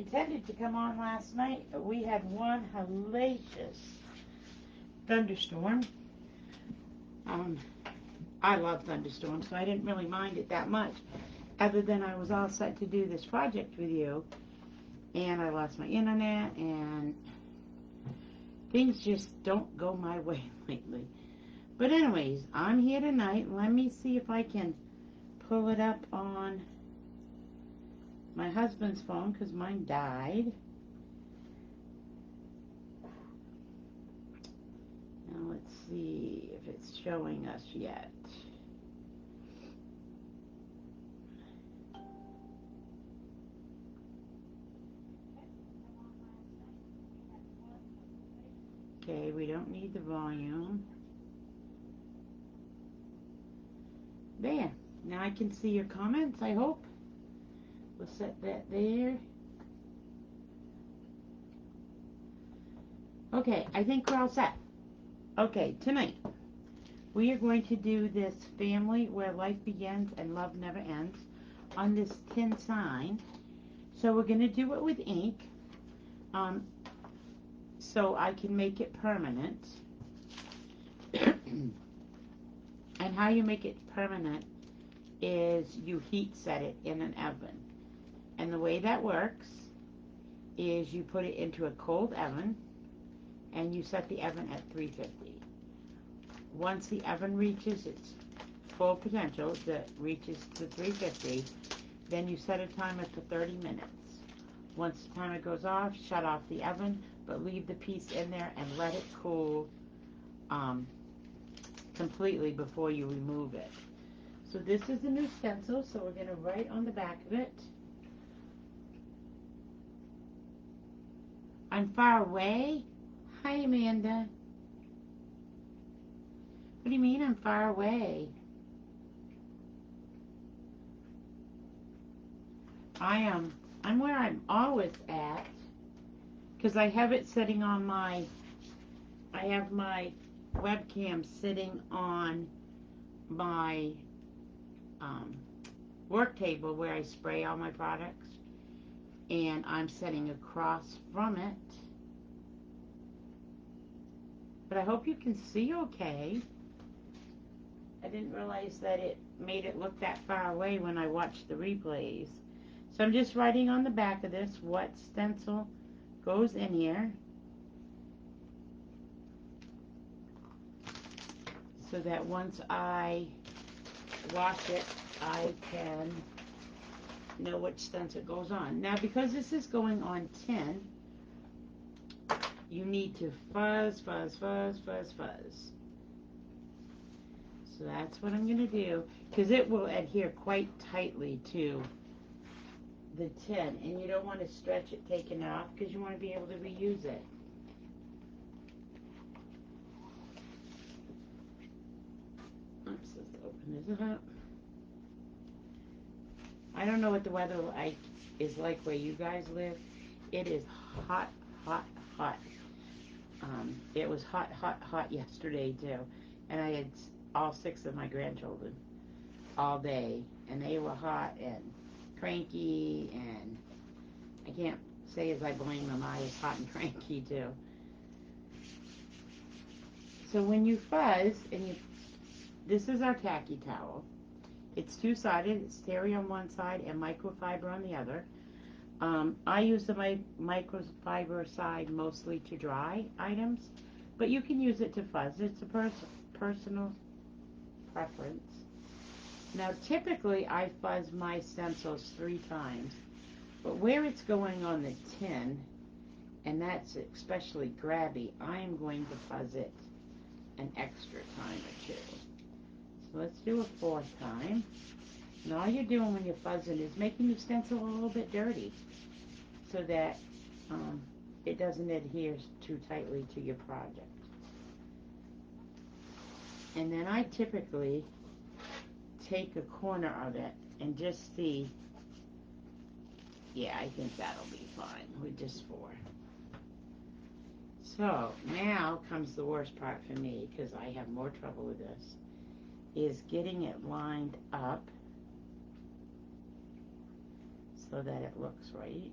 intended to come on last night, but we had one hellacious thunderstorm. I love thunderstorms, so I didn't really mind it that much, other than I was all set to do this project with you, and I lost my internet, and things just don't go my way lately. But anyways, I'm here tonight. Let me see if I can pull it up on my husband's phone, because mine died. Now let's see if it's showing us yet. Okay, we don't need the volume. There. Now I can see your comments, I hope. We'll set that there. Okay, I think we're all set. Okay, tonight we are going to do this family where life begins and love never ends on this tin sign. So we're going to do it with ink, so I can make it permanent. And how you make it permanent is you heat set it in an oven. And the way that works is you put it into a cold oven and you set the oven at 350. Once the oven reaches its full potential, that reaches to 350, then you set a timer for 30 minutes. Once the timer goes off, shut off the oven, but leave the piece in there and let it cool completely before you remove it. So this is a new stencil, so we're going to write on the back of it. I'm far away. Hi, Amanda. What do you mean I'm far away? I'm where I'm always at, because I have it sitting on I have my webcam sitting on my work table where I spray all my products, and I'm sitting across from it. But I hope you can see okay. I didn't realize that it made it look that far away when I watched the replays. So I'm just writing on the back of this what stencil goes in here, so that once I wash it, I can know which stencil goes on. Now, because this is going on tin, you need to fuzz, fuzz, fuzz, fuzz, fuzz. So that's what I'm going to do, because it will adhere quite tightly to the tin, and you don't want to stretch it taking it off, because you want to be able to reuse it. Oops, let's open this up. I don't know what the weather is like where you guys live. It is hot, hot, hot. It was hot, hot, hot yesterday too, and I had all 6 of my grandchildren all day, and they were hot and cranky, and I can't say as I blame them. I was hot and cranky too. So when you fuzz, this is our tacky towel. It's two-sided. It's terry on one side and microfiber on the other. I use the microfiber side mostly to dry items, but you can use it to fuzz. It's a personal preference. Now, typically, I fuzz my stencils 3 times, but where it's going on the tin, and that's especially grabby, I am going to fuzz it an extra time or 2. So let's do a 4th time. And all you're doing when you're fuzzing is making your stencil a little bit dirty, so that it doesn't adhere too tightly to your project. And then I typically take a corner of it and just see. Yeah, I think that'll be fine with just 4. So now comes the worst part for me, because I have more trouble with this, is getting it lined up so that it looks right.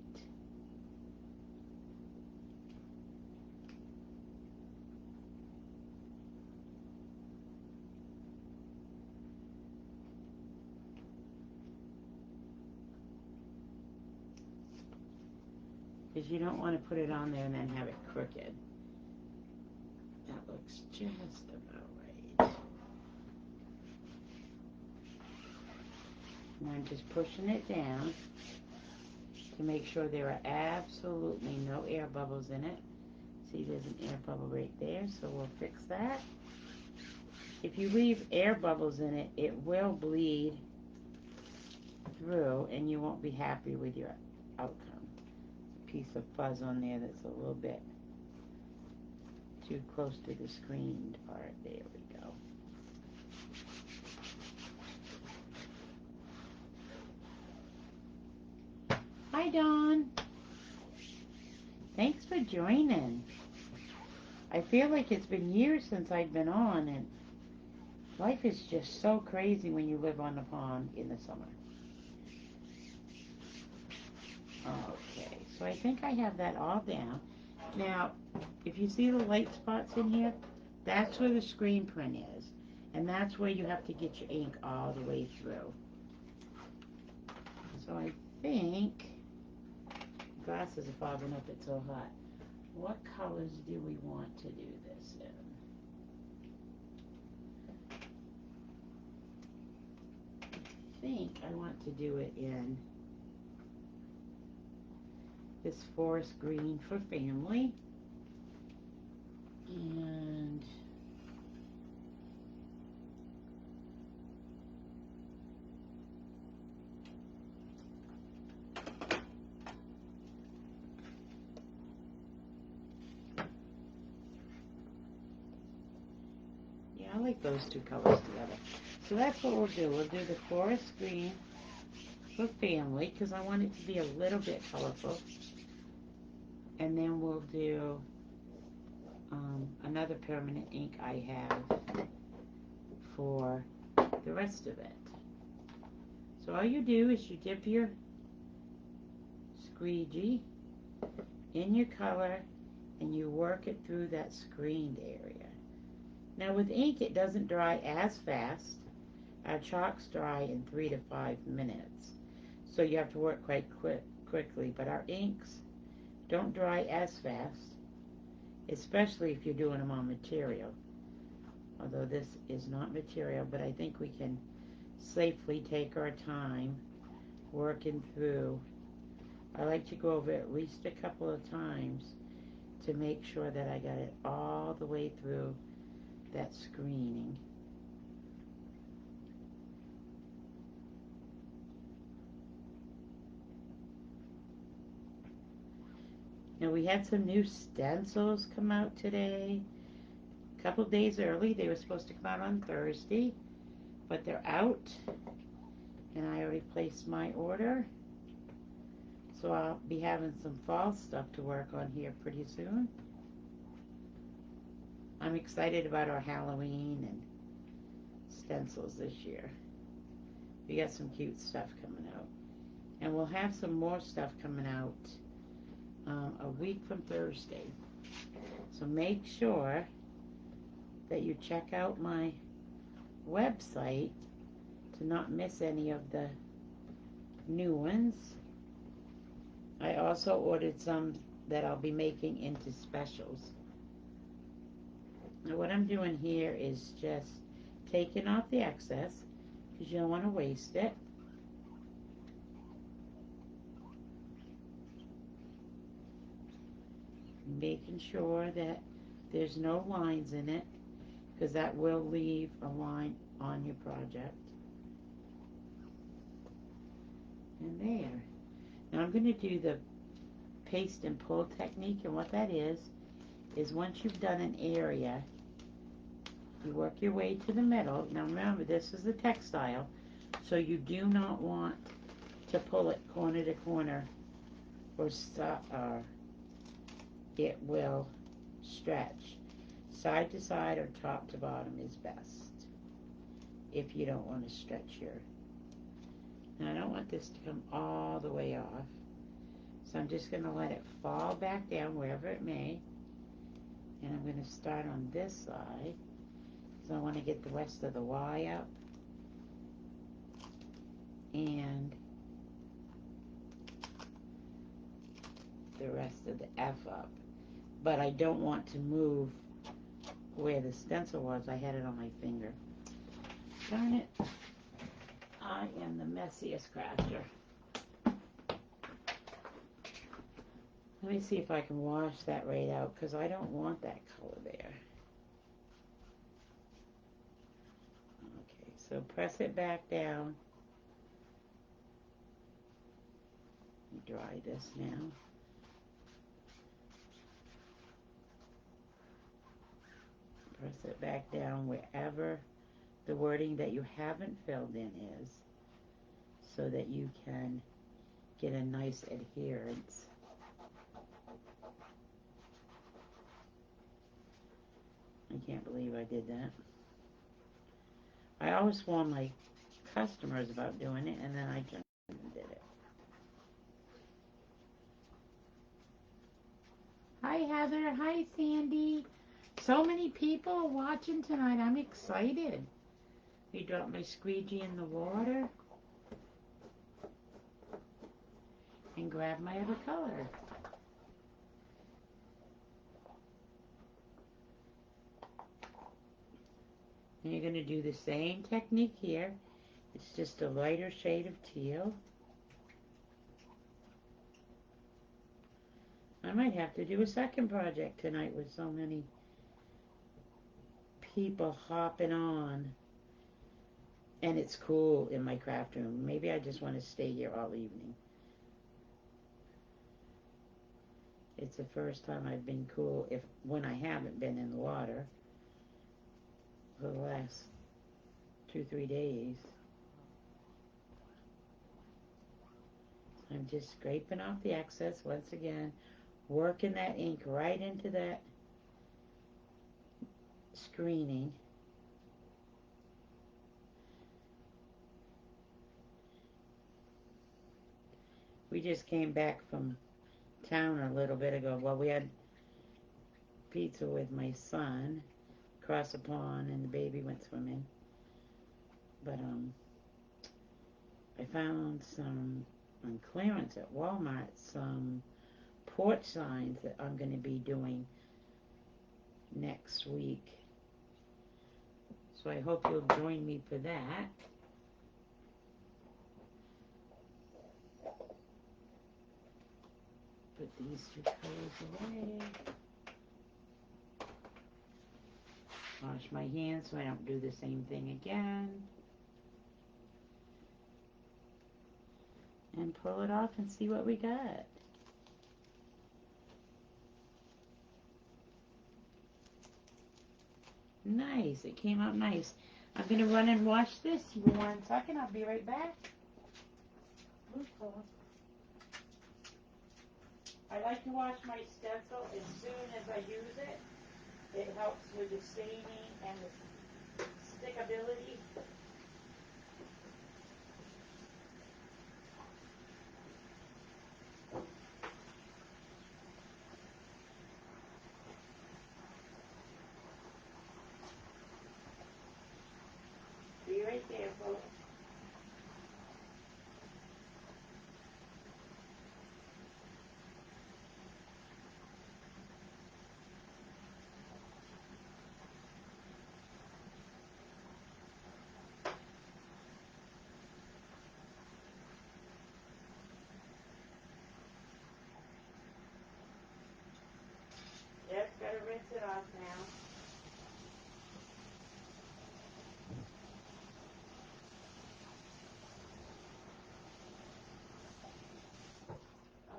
because you don't want to put it on there and then have it crooked. That looks just about right. And I'm just pushing it down to make sure there are absolutely no air bubbles in it. See, there's an air bubble right there, so we'll fix that. If you leave air bubbles in it, it will bleed through and you won't be happy with your outcome. A piece of fuzz on there that's a little bit too close to the screened part. There we go. Hi, Dawn. Thanks for joining. I feel like it's been years since I've been on, and life is just so crazy when you live on the pond in the summer. Okay, so I think I have that all down. Now, if you see the light spots in here, that's where the screen print is. And that's where you have to get your ink all the way through. So I think, glasses are fogging up, it's so hot. What colors do we want to do this in? I think I want to do it in this forest green for family. And yeah, I like those two colors together. So that's what we'll do. We'll do the forest green for family because I want it to be a little bit colorful. And then we'll do another permanent ink I have for the rest of it. So all you do is you dip your squeegee in your color and you work it through that screened area. Now with ink it doesn't dry as fast. Our chalks dry in 3 to 5 minutes. So you have to work quite quickly, but our inks don't dry as fast, especially if you're doing them on material. Although this is not material, but I think we can safely take our time working through. I like to go over it at least a couple of times to make sure that I got it all the way through that screening. Now we had some new stencils come out today. A couple days early. They were supposed to come out on Thursday, but they're out. And I already placed my order. So I'll be having some fall stuff to work on here pretty soon. I'm excited about our Halloween and stencils this year. We got some cute stuff coming out. And we'll have some more stuff coming out a week from Thursday. So make sure that you check out my website to not miss any of the new ones. I also ordered some that I'll be making into specials. Now what I'm doing here is just taking off the excess because you don't want to waste it. Making sure that there's no lines in it because that will leave a line on your project. And there. Now I'm going to do the paste and pull technique, and what that is once you've done an area, you work your way to the middle. Now remember, this is a textile, so you do not want to pull it corner to corner or it will stretch. Side to side or top to bottom is best if you don't want to stretch your. Now I don't want this to come all the way off, so I'm just going to let it fall back down wherever it may. And I'm going to start on this side because I want to get the rest of the Y up. And the rest of the F up. But I don't want to move where the stencil was. I had it on my finger. Darn it. I am the messiest crafter. Let me see if I can wash that right out, because I don't want that color there. Okay, so press it back down. Let me dry this now. Press it back down wherever the wording that you haven't filled in is, so that you can get a nice adherence. I can't believe I did that. I always warn my customers about doing it, and then I jumped and did it. Hi, Heather. Hi, Sandy. So many people watching tonight. I'm excited. We dropped my squeegee in the water and grab my other color. And you're going to do the same technique here. It's just a lighter shade of teal. I might have to do a second project tonight with so many people hopping on. And it's cool in my craft room. Maybe I just want to stay here all evening. It's the first time I've been cool when I haven't been in the water for the last 2-3 days. I'm just scraping off the excess once again, working that ink right into that screening. We just came back from town a little bit ago. Well, we had pizza with my son across the pond, and the baby went swimming. But I found some on clearance at Walmart, some porch signs that I'm going to be doing next week. So I hope you'll join me for that. Put these two colors away. Wash my hands so I don't do the same thing again. And pull it off and see what we got. Nice, it came out nice. I'm going to run and wash this 1 second. I'll be right back. I like to wash my stencil as soon as I use it. It helps with the staining and the stickability. Be right there, folks. Just gotta rinse it off now.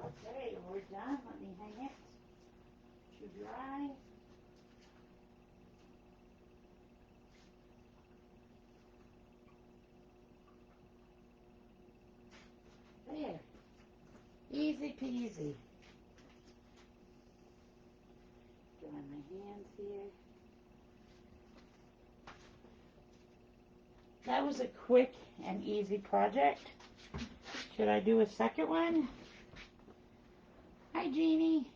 Okay, we're done. Let me hang it to dry. There. Easy peasy. Dry my hands here. That was a quick and easy project. Should I do a second one? Hi, Jeannie.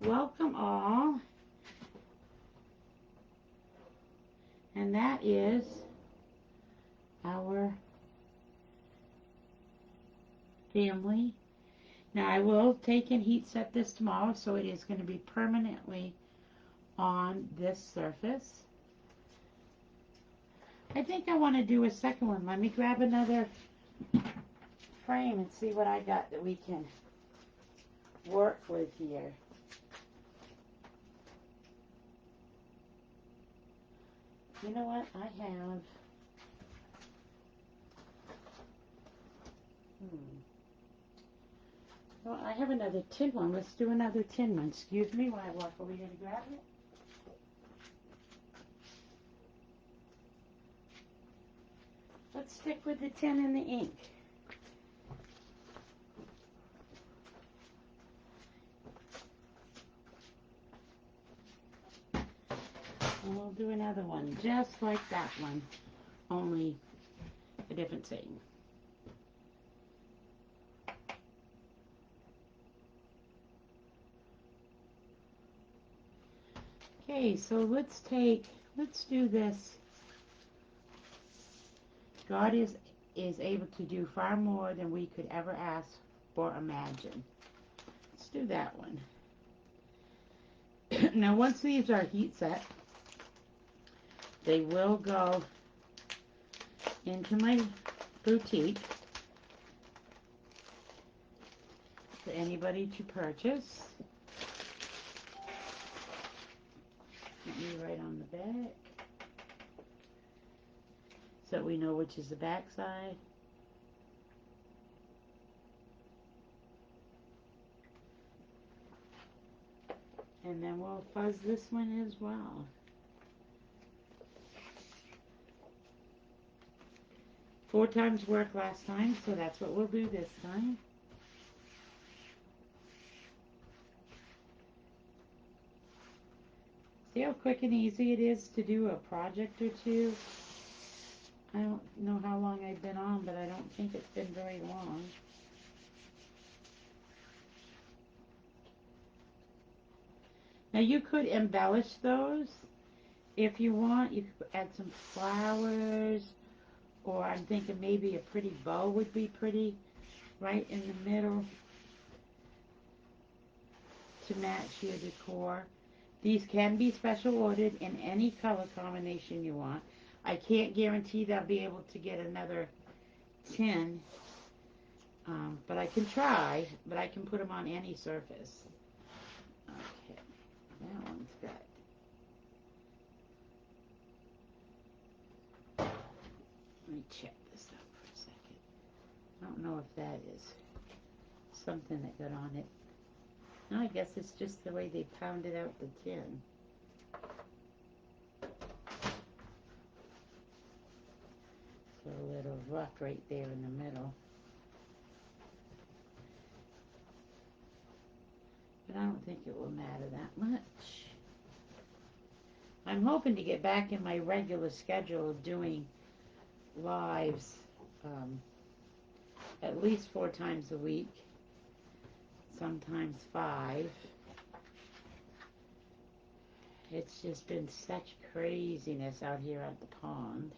Welcome all. And that is our family. Now I will take and heat set this tomorrow, so it is going to be permanently on this surface. I think I want to do a second one. Let me grab another frame and see what I got that we can work with here. You know what? I have... Well, I have another tin one. Let's do another tin one. Excuse me while I walk over here to grab it. Let's stick with the tin and the ink. And we'll do another one just like that one, only a different thing. Okay, so let's do this. God is able to do far more than we could ever ask or imagine. Let's do that one. Now, once these are heat set, they will go into my boutique for anybody to purchase. Let me write on the back so we know which is the back side. And then we'll fuzz this one as well. Four times work last time, so that's what we'll do this time. See how quick and easy it is to do a project or two? I don't know how long I've been on, but I don't think it's been very long. Now you could embellish those if you want. You could add some flowers, or I'm thinking maybe a pretty bow would be pretty right in the middle to match your decor. These can be special ordered in any color combination you want. I can't guarantee they'll be able to get another tin, but I can try, but I can put them on any surface. Okay, that one's good. Let me check this out for a second. I don't know if that is something that got on it. No, I guess it's just the way they pounded out the tin. So a little rough right there in the middle. But I don't think it will matter that much. I'm hoping to get back in my regular schedule of doing lives at least 4 times a week, sometimes 5. It's just been such craziness out here at the pond.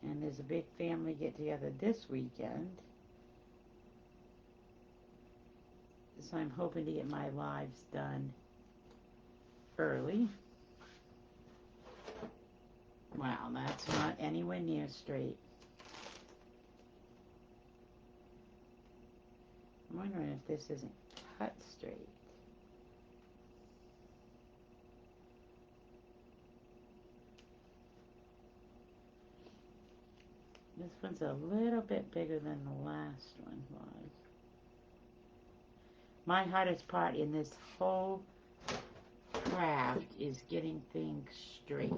And there's a big family get together this weekend. So I'm hoping to get my lives done early. Wow, that's not anywhere near straight. I'm wondering if this isn't cut straight. This one's a little bit bigger than the last one was. My hardest part in this whole craft is getting things straight.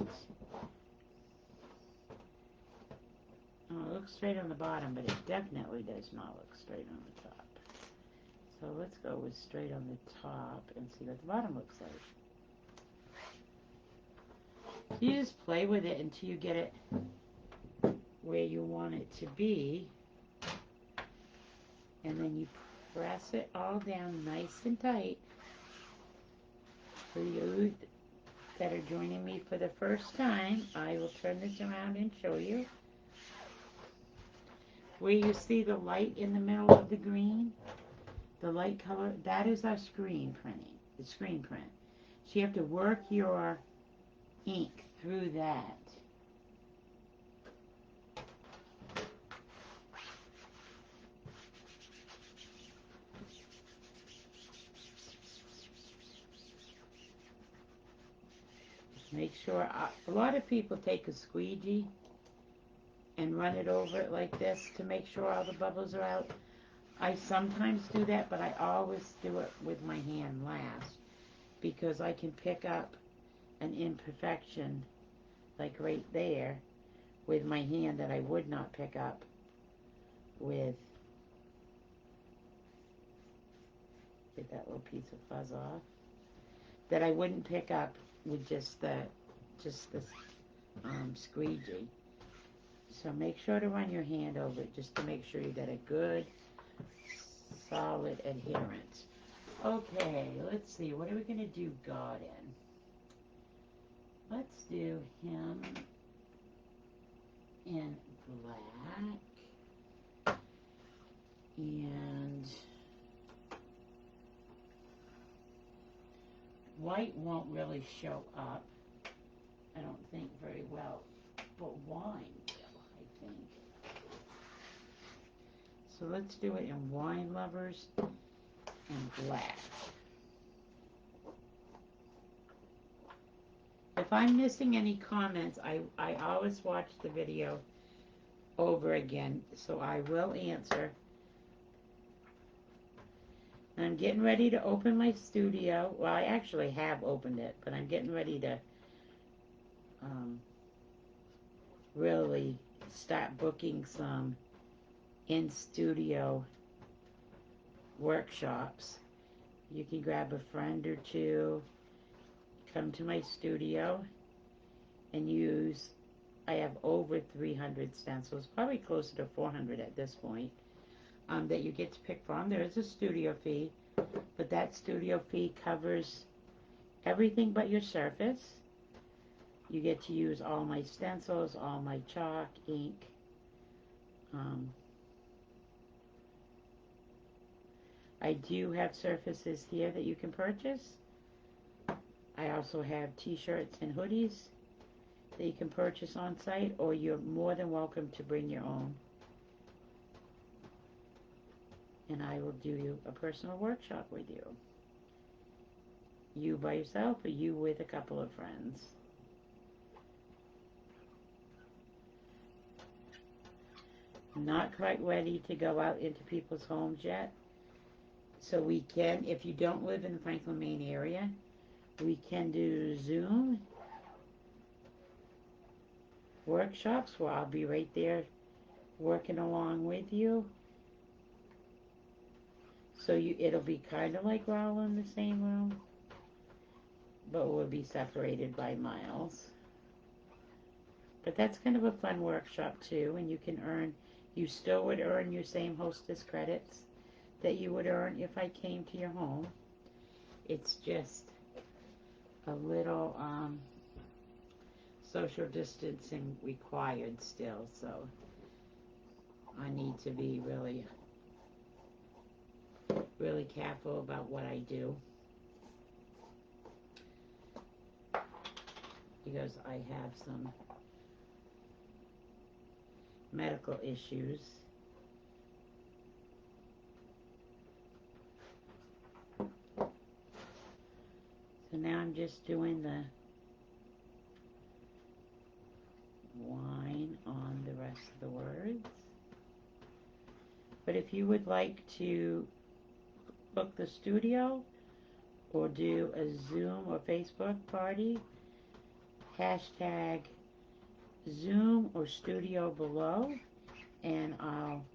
Oh, it looks straight on the bottom, but it definitely does not look straight on the top. So let's go with straight on the top and see what the bottom looks like. So you just play with it until you get it where you want it to be. And then you press it all down nice and tight. For you that are joining me for the first time, I will turn this around and show you. Where you see the light in the middle of the green, the light color, that is our screen printing, the screen print. So you have to work your ink through that. Make sure, a lot of people take a squeegee and run it over it like this to make sure all the bubbles are out. I sometimes do that, but I always do it with my hand last because I can pick up an imperfection like right there with my hand that I would not pick up with that little piece of fuzz off, that I wouldn't pick up with just the squeegee. So make sure to run your hand over it just to make sure you get a good solid adherence. Okay, let's see, what are we going to do God in? Let's do him in black, and white won't really show up, I don't think, very well, but wine will, I think. So let's do it in Wine Lovers and black. If I'm missing any comments, I always watch the video over again, so I will answer. I'm getting ready to open my studio. Well, I actually have opened it, but I'm getting ready to really start booking some in-studio workshops. You can grab a friend or two, come to my studio, and use, I have over 300 stencils, probably closer to 400 at this point, that you get to pick from. There is a studio fee, but that studio fee covers everything but your surface. You get to use all my stencils, all my chalk, ink. I do have surfaces here that you can purchase. I also have t-shirts and hoodies that you can purchase on site, or you're more than welcome to bring your own. And I will do you a personal workshop with you. You by yourself, or you with a couple of friends. Not quite ready to go out into people's homes yet. So we can, if you don't live in the Franklin, Maine area, we can do Zoom workshops where I'll be right there working along with you. So it'll be kind of like we're all in the same room, but we'll be separated by miles. But that's kind of a fun workshop too, and you still would earn your same hostess credits that you would earn if I came to your home. It's just a little social distancing required still, so I need to be really, really careful about what I do, because I have some medical issues. So now I'm just doing the wine on the rest of the words. But if you would like to book the studio or do a Zoom or Facebook party, hashtag Zoom or studio below, and I'll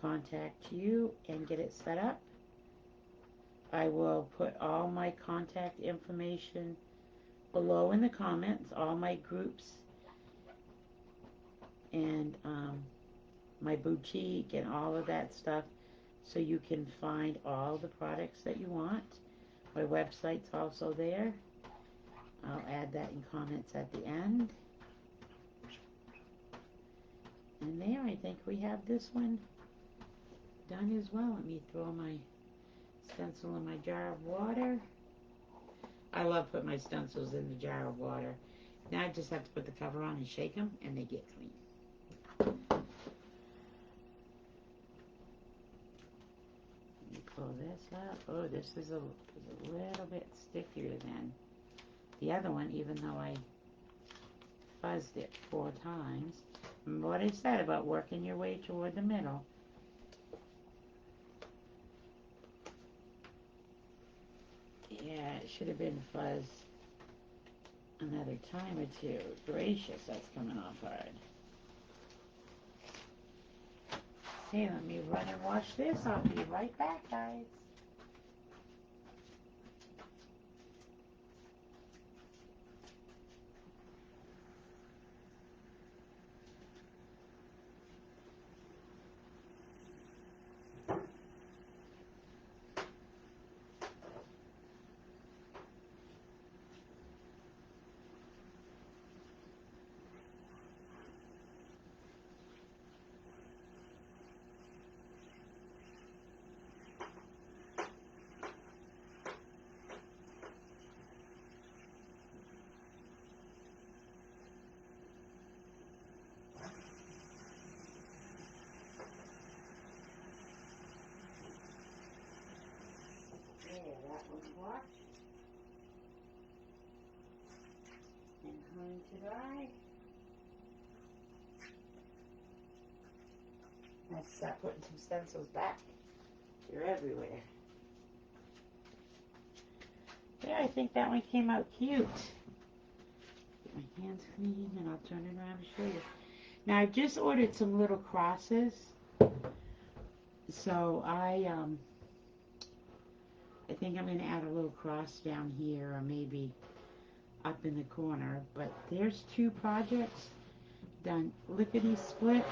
contact you and get it set up. I will put all my contact information below in the comments, all my groups, and my boutique and all of that stuff, so you can find all the products that you want. My website's also there. I'll add that in comments at the end. And there, I think we have this one done as well. Let me throw my stencil in my jar of water. I love putting my stencils in the jar of water. Now I just have to put the cover on and shake them, and they get clean. Let me pull this up. Oh, this is a little bit stickier than the other one, even though I fuzzed it 4 times. Remember what I said about working your way toward the middle. Yeah, it should have been fuzzed another time or two. Gracious, that's coming off hard. Hey, let me run and wash this. I'll be right back, guys. There, that one's washed and hung to dry. Let's start putting some stencils back. They're everywhere. Yeah, I think that one came out cute. Get my hands clean and I'll turn it around and show you. Now I've just ordered some little crosses. So I think I'm going to add a little cross down here or maybe up in the corner. But there's 2 projects done lickety split.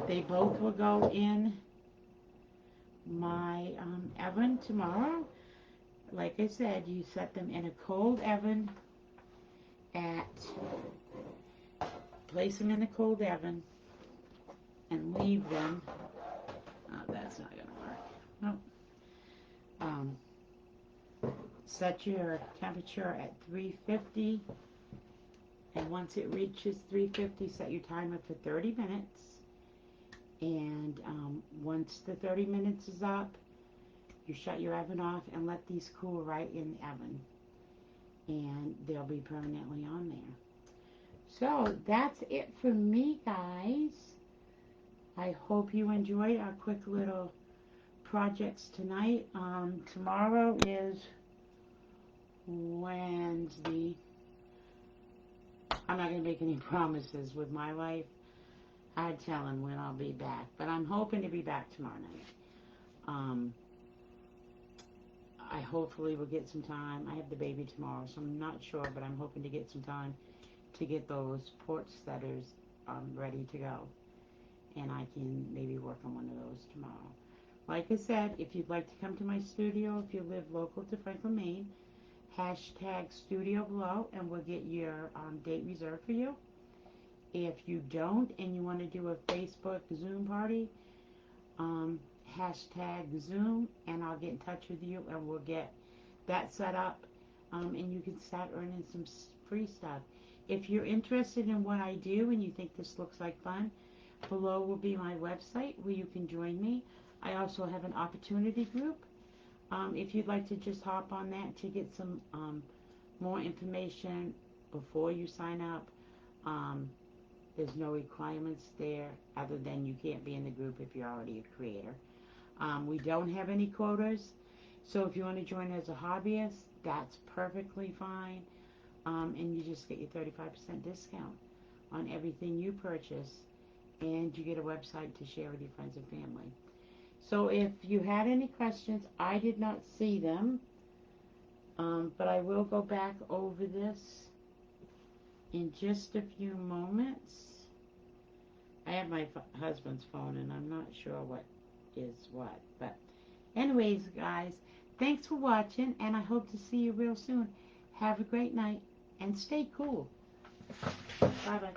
They both will go in my oven tomorrow. Like I said, you set them in a cold oven place them in the cold oven and leave them. Oh, that's not going to work. Nope. Set your temperature at 350, and once it reaches 350, set your timer for 30 minutes. And once the 30 minutes is up, you shut your oven off and let these cool right in the oven. And they'll be permanently on there. So that's it for me, guys. I hope you enjoyed our quick little projects tonight. Tomorrow is Wednesday. I'm not going to make any promises with my life. Hard telling when I'll be back. But I'm hoping to be back tomorrow night. I hopefully will get some time. I have the baby tomorrow, so I'm not sure, but I'm hoping to get some time to get those porch setters ready to go. And I can maybe work on one of those tomorrow. Like I said, if you'd like to come to my studio, if you live local to Franklin, Maine, hashtag studio below, and we'll get your date reserved for you. If you don't and you want to do a Facebook Zoom party, hashtag Zoom, and I'll get in touch with you and we'll get that set up, and you can start earning some free stuff. If you're interested in what I do and you think this looks like fun, below will be my website where you can join me. I also have an opportunity group. If you'd like to just hop on that to get some more information before you sign up, there's no requirements there other than you can't be in the group if you're already a creator. We don't have any quotas, so if you want to join as a hobbyist, that's perfectly fine. And you just get your 35% discount on everything you purchase, and you get a website to share with your friends and family. So if you had any questions, I did not see them, but I will go back over this in just a few moments. I have my husband's phone, and I'm not sure what is what. But anyways, guys, thanks for watching, and I hope to see you real soon. Have a great night, and stay cool. Bye-bye.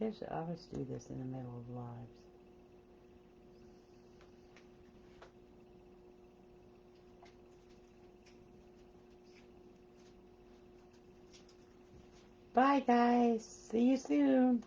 I always do this in the middle of lives. Bye, guys. See you soon.